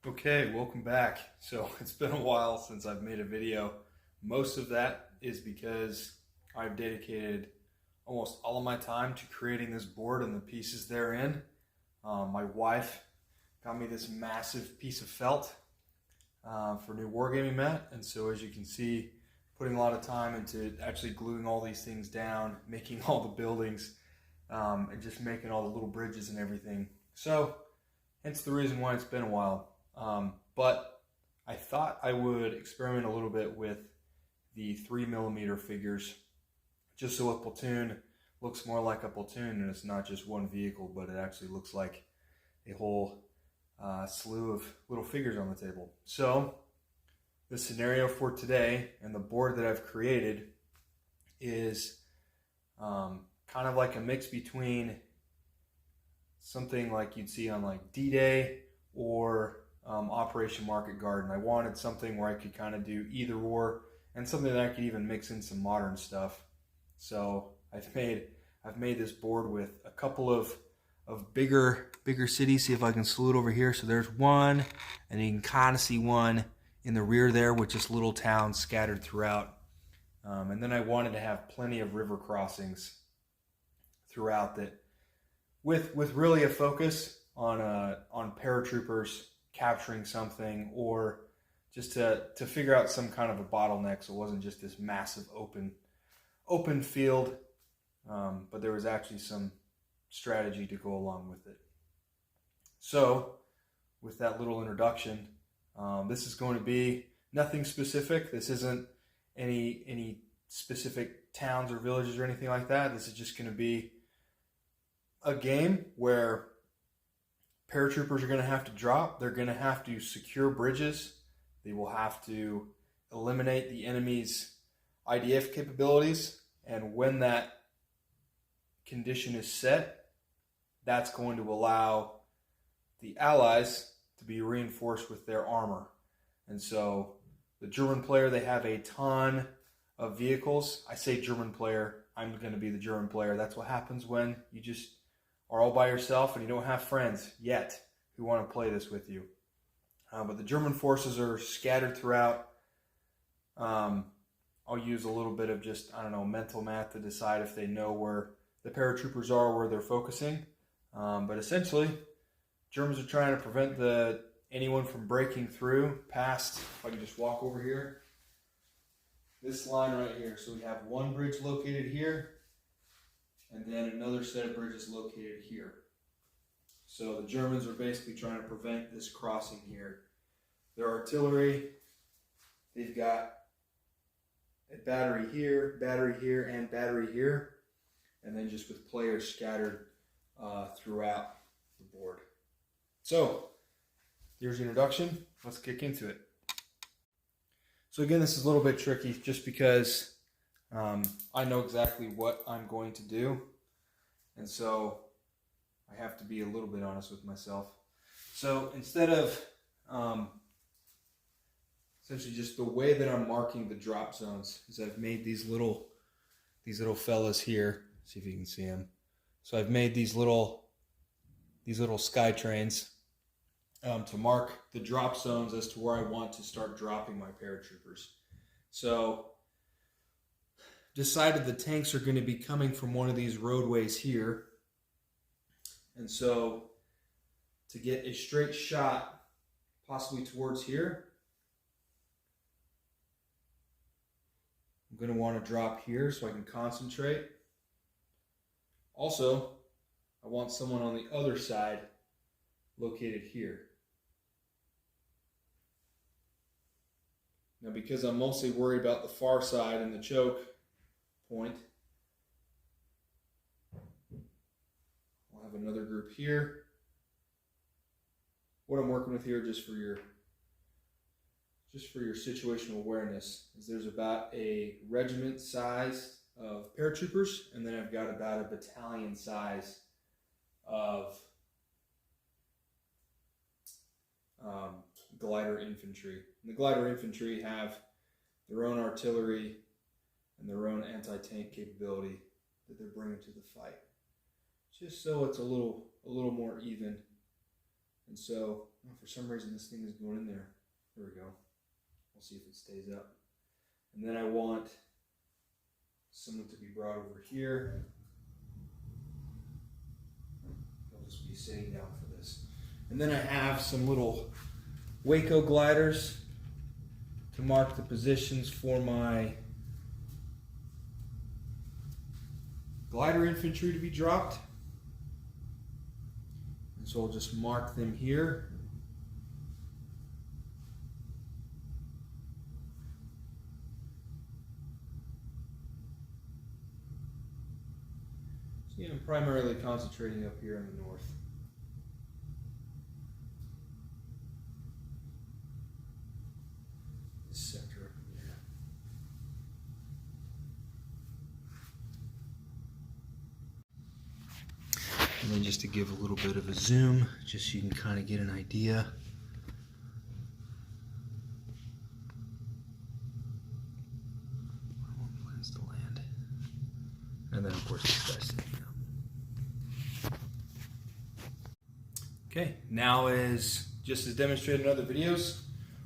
Okay, welcome back. So it's been a while since I've made a video. Most of that is because I've dedicated almost all of my time to creating this board and the pieces therein. My wife got me this massive piece of felt for new wargaming mat, and so as you can see, putting a lot of time into actually gluing all these things down, making all the buildings, and just making all the little bridges and everything. So hence the reason why it's been a while. But I thought I would experiment a little bit with the 3mm figures, just so a platoon looks more like a platoon and it's not just one vehicle, but it actually looks like a whole slew of little figures on the table. So the scenario for today and the board that I've created is kind of like a mix between something like you'd see on like D-Day or Operation Market Garden. I wanted something where I could kind of do either or, and something that I could even mix in some modern stuff. So I've made this board with a couple of bigger cities. See if I can slew it over here. So there's one, and you can kind of see one in the rear there with just little towns scattered throughout. And then I wanted to have plenty of river crossings throughout that, with really a focus on paratroopers capturing something, or just to figure out some kind of a bottleneck, so it wasn't just this massive open field, but there was actually some strategy to go along with it. So with that little introduction, this is going to be nothing specific. This isn't any specific towns or villages or anything like that. This is just going to be a game where paratroopers are going to have to drop. They're going to have to secure bridges. They will have to eliminate the enemy's IDF capabilities. And when that condition is set, that's going to allow the Allies to be reinforced with their armor. And so the German player, they have a ton of vehicles. I say German player, I'm going to be the German player. That's what happens when you just are all by yourself and you don't have friends yet who want to play this with you. But the German forces are scattered throughout. I'll use a little bit of just, mental math to decide if they know where the paratroopers are, where they're focusing. But essentially, Germans are trying to prevent anyone from breaking through past, if I can just walk over here, this line right here. So we have one bridge located here, and then another set of bridges located here. So the Germans are basically trying to prevent this crossing here. Their artillery, they've got a battery here, and battery here, and then just with players scattered throughout the board. So here's the introduction. Let's kick into it. So again, this is a little bit tricky just because I know exactly what I'm going to do, and so I have to be a little bit honest with myself. So instead of essentially just the way that I'm marking the drop zones is I've made these little fellas here. See if you can see them. So I've made these little sky trains to mark the drop zones as to where I want to start dropping my paratroopers. So decided the tanks are going to be coming from one of these roadways here. And so to get a straight shot possibly towards here, I'm going to want to drop here so I can concentrate. Also, I want someone on the other side located here. Now, because I'm mostly worried about the far side and the choke point, I'll have another group here. What I'm working with here, just for your situational awareness, is there's about a regiment size of paratroopers, and then I've got about a battalion size of glider infantry. And the glider infantry have their own artillery and their own anti-tank capability that they're bringing to the fight, just so it's a little more even And so, for some reason, this thing is going in there. There we go. We'll see if it stays up. And then I want someone to be brought over here. I'll just be sitting down for this. And then I have some little Waco gliders to mark the positions for my glider infantry to be dropped. And so I'll just mark them here. So yeah, I'm primarily concentrating up here in the north. This sector up here. And then just to give a little bit of a zoom, just so you can kind of get an idea. I want planes to land. And then of course this guy's sitting down. Okay, now is just as demonstrated in other videos,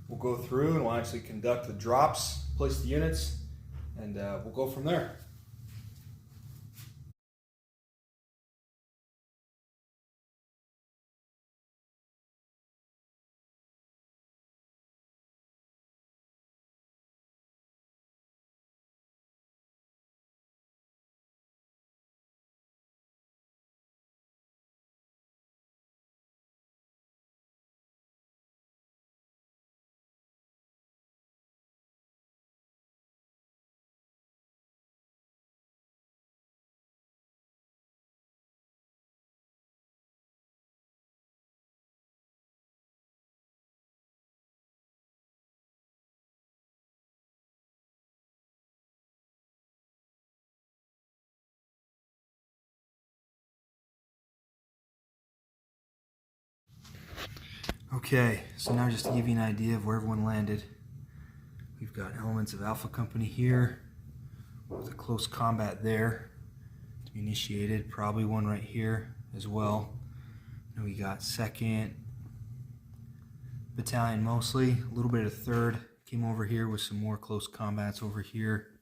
we'll go through and we'll actually conduct the drops, place the units, and we'll go from there. Okay, so now just to give you an idea of where everyone landed, we've got elements of Alpha Company here with a close combat there to be initiated, probably one right here as well. And we got 2nd Battalion mostly, a little bit of 3rd came over here with some more close combats over here,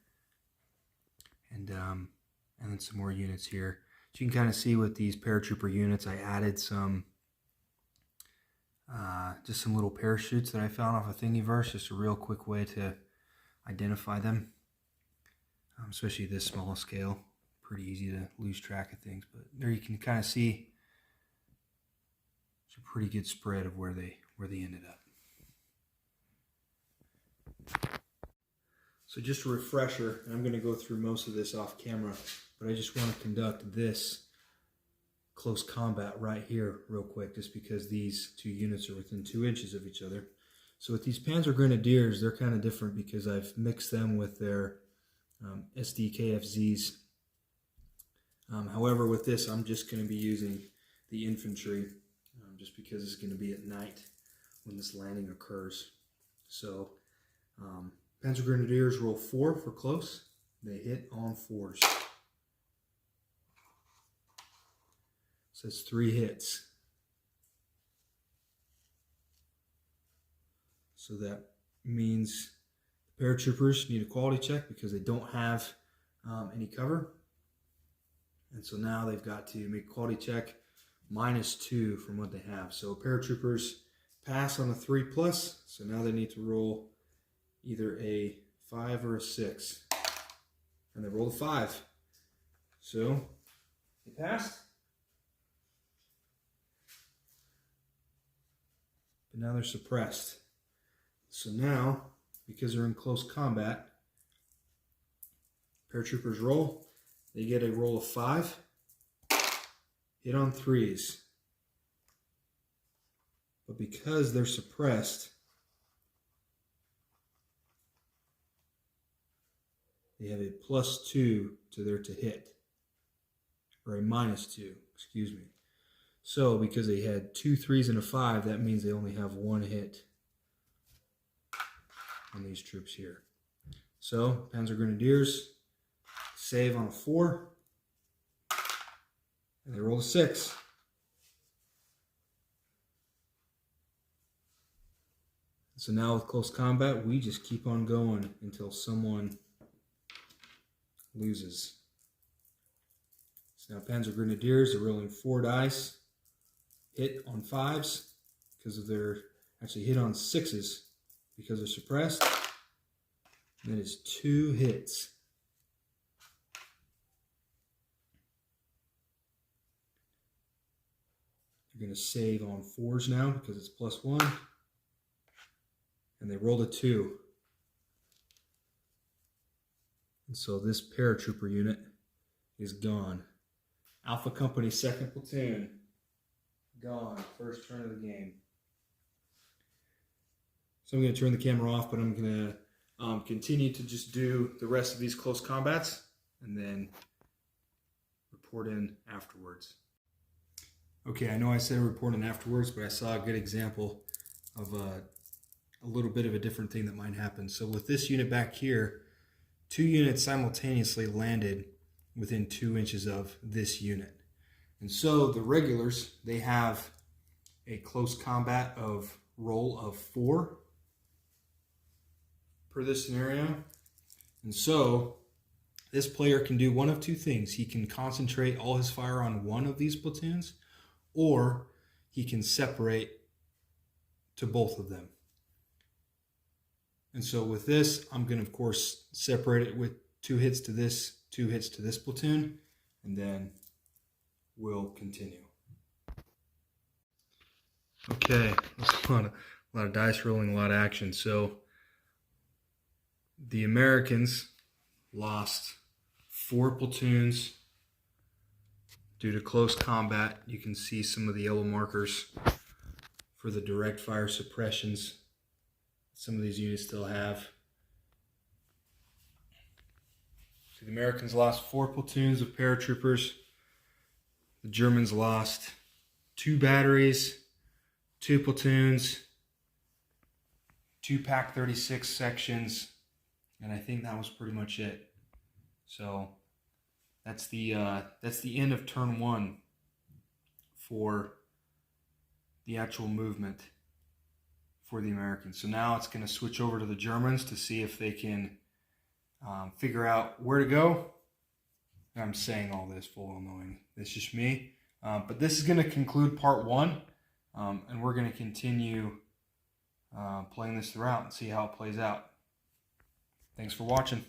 and then some more units here. So you can kind of see with these paratrooper units, I added some just some little parachutes that I found off of Thingiverse, just a real quick way to identify them, especially this small scale. Pretty easy to lose track of things, but there you can kind of see it's a pretty good spread of where they ended up. So just a refresher, and I'm going to go through most of this off camera, but I just want to conduct this close combat right here real quick, just because these two units are within 2 inches of each other. So with these Panzer Grenadiers, they're kind of different because I've mixed them with their SDKFZs. However, with this, I'm just going to be using the infantry, just because it's going to be at night when this landing occurs. So Panzer Grenadiers roll 4 for close. They hit on 4s. So it's 3 hits. So that means the paratroopers need a quality check because they don't have any cover. And so now they've got to make a quality check -2 from what they have. So paratroopers pass on a 3+, so now they need to roll either a 5 or a 6. And they rolled a 5. So they passed. But now they're suppressed. So now, because they're in close combat, paratroopers roll. They get a roll of 5, hit on 3s. But because they're suppressed, they have a +2 to their to hit, or a -2, excuse me. So because they had 2 3s and a 5, that means they only have 1 hit on these troops here. So Panzer Grenadiers save on a 4, and they roll a 6. So now with close combat, we just keep on going until someone loses. So now Panzer Grenadiers are rolling 4 dice, hit on 5s because of their, actually hit on 6s because they're suppressed. And that is 2 hits. You're going to save on 4s now because it's +1. And they rolled a 2. And so this paratrooper unit is gone. Alpha Company 2nd Platoon, gone. First turn of the game. So I'm going to turn the camera off, but I'm going to continue to just do the rest of these close combats and then report in afterwards. Okay, I know I said report in afterwards, but I saw a good example of a little bit of a different thing that might happen. So with this unit back here, 2 units simultaneously landed within 2 inches of this unit. And so the regulars, they have a close combat of roll of 4 per this scenario. And so this player can do one of 2 things. He can concentrate all his fire on one of these platoons, or he can separate to both of them. And so with this, I'm going to, of course, separate it with 2 hits to this, 2 hits to this platoon, and then we'll continue. Okay, a lot of dice rolling, a lot of action. So the Americans lost 4 platoons due to close combat. You can see some of the yellow markers for the direct fire suppressions some of these units still have. So the Americans lost 4 platoons of paratroopers. The Germans lost 2 batteries, 2 platoons, 2 Pack 36 sections, and I think that was pretty much it. So that's the end of turn 1 for the actual movement for the Americans. So now it's going to switch over to the Germans to see if they can figure out where to go. I'm saying all this full well knowing it's just me. But this is going to conclude part 1, and we're going to continue playing this throughout and see how it plays out. Thanks for watching.